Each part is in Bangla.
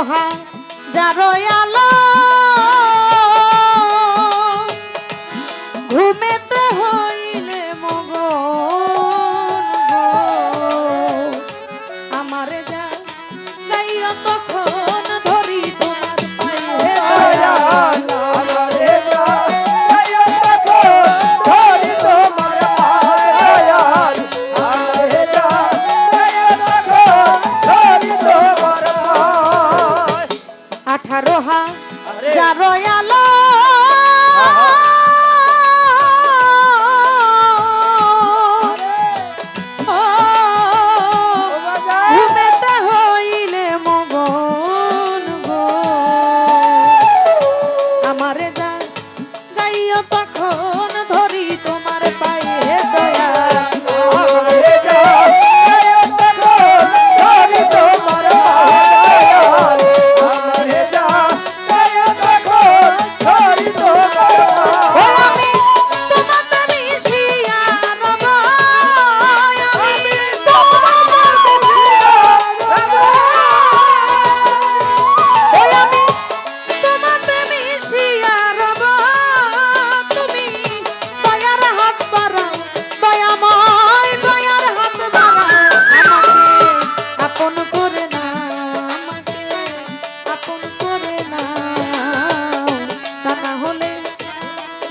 হাজারো আলো ঘুমেতে হইলে মগন গো আমারে যা গাইও তখন ধরি তোমার পায়ে দয়াল আমারে যা গাইও তখন ধরি তোমার পায়ে দয়াল আমারে যা গাইও তখন ধরি তোমার পায়ে 18,000 আলো ঘুমেতে হইলে মগন গো আমারে যা গাইও তখন ধরি তোমার পায়ে দয়াল আমারে যা গাইও তখন ধরি তোমার পায়ে দয়াল আমারে যা গাইও তখন ধরি তোমার পায়ে আমি তোমাতে মিশিয়া রব আমি আমি তোমাতে মিশিয়া রব তুমি দয়ার হাত বাড়াও দয়াময় দয়ার হাত বাড়াও আমাকে আপন করে না আমাকে আপন করে না তা না হলে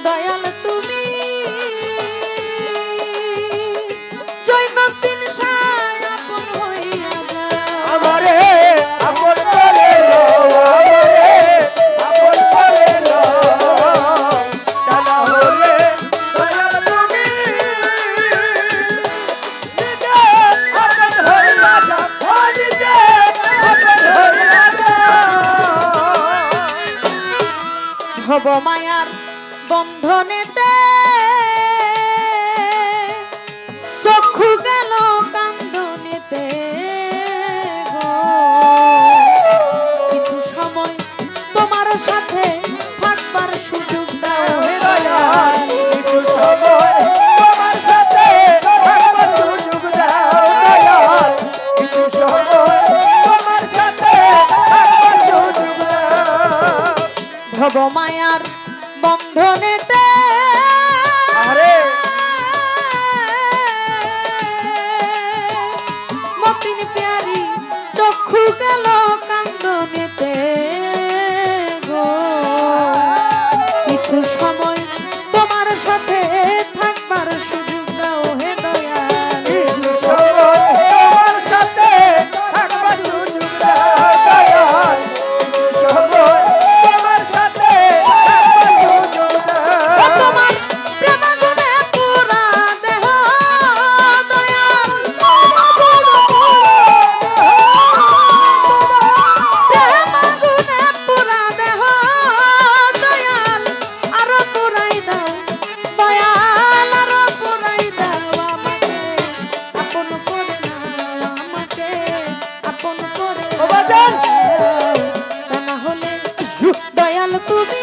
দয়াল তুমি জৈনদিন সায় আপন হইয়া যাও আমারে আপন করে নাও আমারে আপন করে নাও জানা হলে দয়াল তুমি নিজে আপন হইয়া যাও ও নিজে আপন হইয়া যাও হব মায়ার বন্ধনেতে চক্ষু গেল কান্দনেতে গো কিছু সময় তোমার সাথে থাকবার সুযোগ দাও হে দয়াল কিছু সময় তোমার সাথে থাকবার সুযোগ দাও দয়াল কিছু সময় তোমার সাথে থাকবার সুযোগ দাও ভব মায়ার বন্ধনেতে আরে মতিন প্যারি চক্ষু গেল কান্দনেতে গো কিছু সময় তোমার সাথে থাকবার সুযোগ দাও হে দয়াল কিছু সময় তোমার সাথে থাকবার সুযোগ দাও দয়াল কিছু সময় তোমার সাথে থাকবার সুযোগ দাও তোমার প্রেমাগুনে পুরা দেহ দয়াল প্রেমাগুনে পুরা দেহ দয়াল আরো পুরাই দাও দয়াল আরো পুরাই দাও আমাকে আপন করে নাও আমাকে আপন করে ও বাজান! নাও। তা না হলে দয়াল তুমি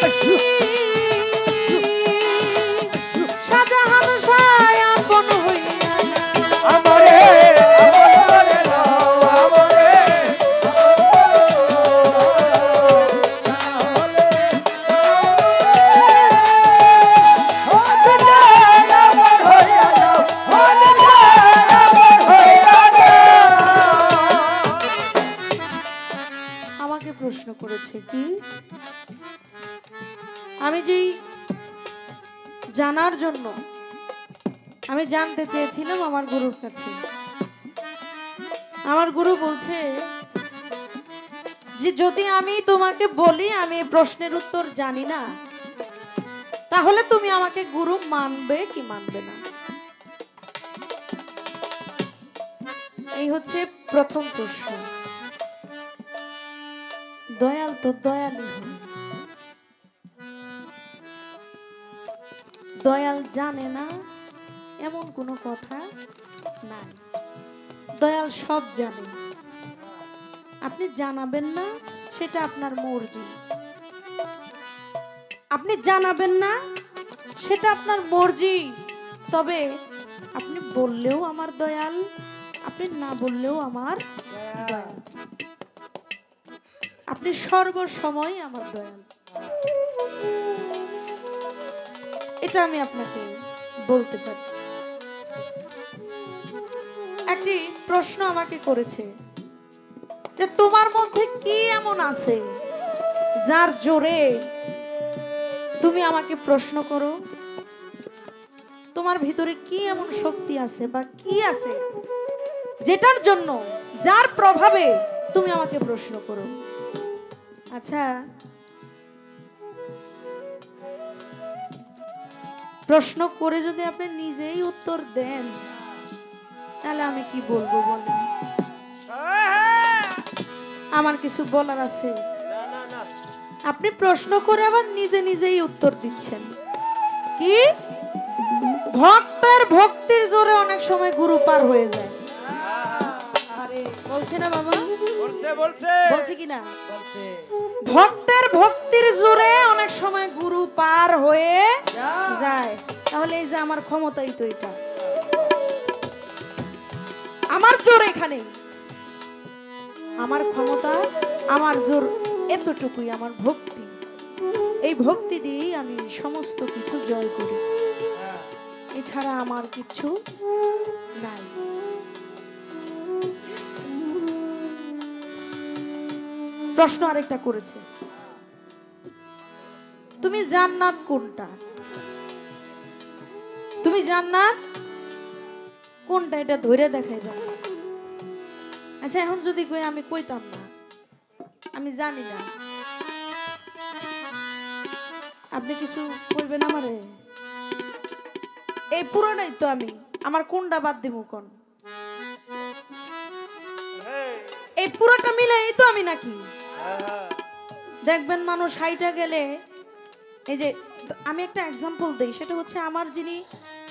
শাহজাহান সায় আপন হইয়া যাও আমারে আপন করে নাও আমারে আমাকে প্রশ্ন করেছে কি আমি যেই জানার জন্য আমি জানতে চেয়েছিলাম আমার গুরুর কাছে আমার গুরু বলছে যে যদি আমি তোমাকে বলি আমি এই প্রশ্নের উত্তর জানি না তাহলে তুমি আমাকে গুরু মানবে কি মানবে না এই হচ্ছে প্রথম প্রশ্ন দয়াল তো দয়ালই হয় দয়াল জানে না এমন কোনো কথা নাই দয়াল সব জানে আপনি জানাবেন না সেটা আপনার মর্জি আপনি জানাবেন না সেটা আপনার মর্জি তবে আপনি বললেও আমার দয়াল আপনি না বললেও আমার দয়াল আপনি সর্বসময় আমার দয়াল, এটা আমি আপনাকে বলতে পারি। একটি প্রশ্ন আমাকে করেছে যে তোমার মধ্যে কি এমন আছে যার জোরে তুমি আমাকে প্রশ্ন করো? তোমার ভিতরে কি এমন শক্তি আছে বা কি আছে যেটার জন্য, যার প্রভাবে তুমি আমাকে প্রশ্ন করো? আচ্ছা, প্রশ্ন করে যদি আপনি নিজেই উত্তর দেন তাহলে আমি কি বলবো বলেন? আমার কিছু বলার আছে? আপনি প্রশ্ন করে আবার নিজে নিজেই উত্তর দিচ্ছেন। কি ভক্তের ভক্তির জোরে অনেক সময় গুরু পার হয়ে যায়। আরে বলছে না বাবা? বলছে কি না? ভক্তের ভক্তির জোরে অনেক সময় গুরু পার হয়ে যায়। তাহলে এই যে আমার ক্ষমতাই তো এটা, আমার জোর এখানে, আমার ক্ষমতা, আমার জোর এতটুকুই, আমার ভক্তি। এই ভক্তি দিয়েই আমি সমস্ত কিছু জয় করি, এছাড়া আমার কিছু নাই। প্রশ্ন আরেকটা করেছে, তুমি জান্নাত কোনটা? তুমি জান্নাত কোনটা এটা ধরে দেখাইবা। আচ্ছা, এখন যদি কই আমি কইতাম না, আমি জানি না, আপনি কিছু কইবেন আমারে? এই পুরোটাই তো আমি, আমার কোনটা বাদ দিব কোন? এই পুরোটা মিলাই তো আমি নাকি? দেখবেন মানুষ হাইটা গেলে, এই যে আমি একটা এক্সাম্পল দেই, সেটা হচ্ছে আমার যিনি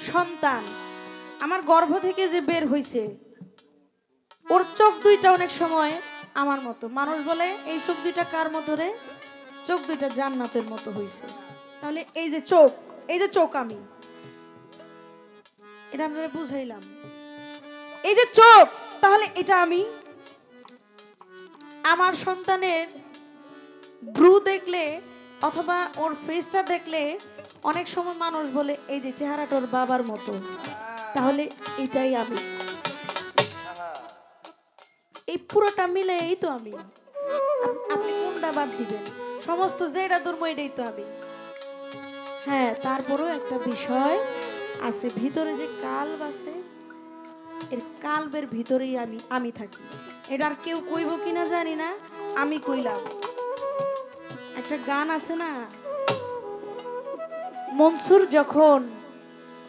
সন্তান আমার গর্ভ থেকে যে বের হইছে, ওর চোখ দুইটা অনেক সময় আমার মতো। মানুষ বলে এই চোখ দুইটা কার মতো রে? চোখ দুইটা জান্নাতের মতো হইছে। তাহলে এই যে চোখ, এই যে চোখ আমি, এটা আপনারা বুঝাইলাম। এই যে চোখ, তাহলে এটা আমি। আমার সন্তানের ব্রু দেখলে অথবা ওর ফেসটা দেখলে অনেক সময় মানুষ বলে এই যে চেহারাটা ওর বাবার মতো, তাহলে এটাই আমি। এই পুরোটা মিলে এই তো আমি। আপনি কোনটা বাদ দিবেন? সমস্ত যেটা ধর্ম এটাই তো আমি। হ্যাঁ, তারপরেও একটা বিষয় আছে, ভিতরে যে কাল্ব আছে, এর কাল্বের ভিতরেই আমি থাকি। এটা আর কেউ কইব কিনা জানি না, আমি কইলাম। একটা গান আছে না, মনসুর যখন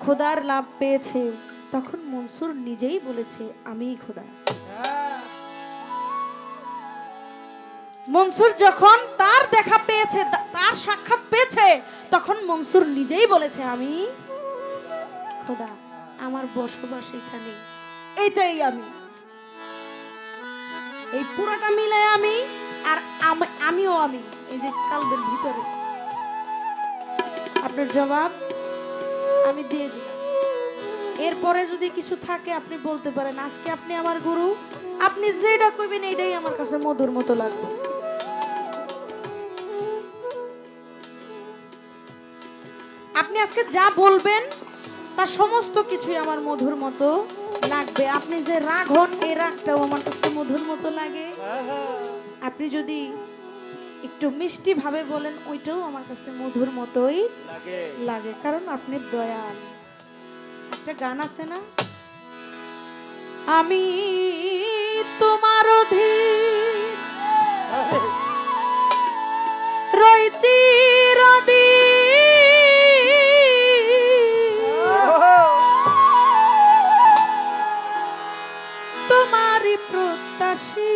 খোদার লাভ পেয়েছে তখন মনসুর নিজেই বলেছে আমিই খোদা। মনসুর যখন তার দেখা পেয়েছে, তার সাক্ষাৎ পেয়েছে, তখন মনসুর নিজেই বলেছে আমি খোদা, আমার বসবাস এখানে, এটাই আমি। এই পুরোটা মিলে আমি, আর আমিও আমি, এই যে কালবের ভিতরে। আপনার জবাব আমি দিয়ে দিই। এরপরে যদি কিছু থাকে আপনি বলতে পারেন, আজকে আপনি আমার গুরু, আপনি যেটা কইবেন এটাই আমার কাছে মধুর মতো লাগবে। আপনি আজকে যা বলবেন তা সমস্ত কিছুই আমার মধুর মতো লাগবে। আপনি যে রাগ হন, এই রাগটাও আমার কাছে মধুর মতো লাগে। আপনি যদি একটু মিষ্টি ভাবে বলেন, ওইটাও আমার কাছে মধুর মতোই লাগে, কারণ আপনি দয়াল। একটা গান আছে না, আমি তোমার অধীন রয়েছি তোমারই প্রত্যাশী,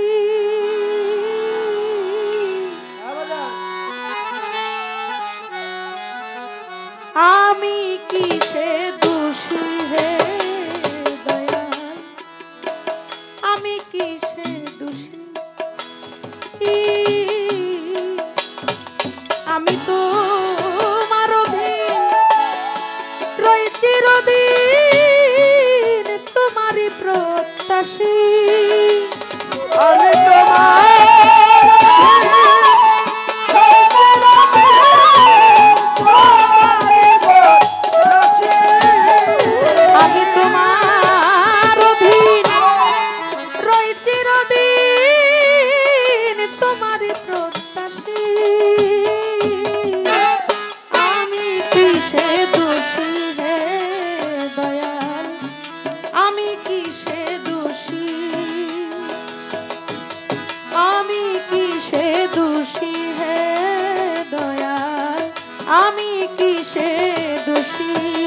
আমি কিসে দোষী হে দয়াল, আমি কিসে দোষী? আমি তো তোমার অধীন রয়েছি চিরদিন, তোমারই প্রত্যাশী। আমি তোমার আমি কিসে দোষী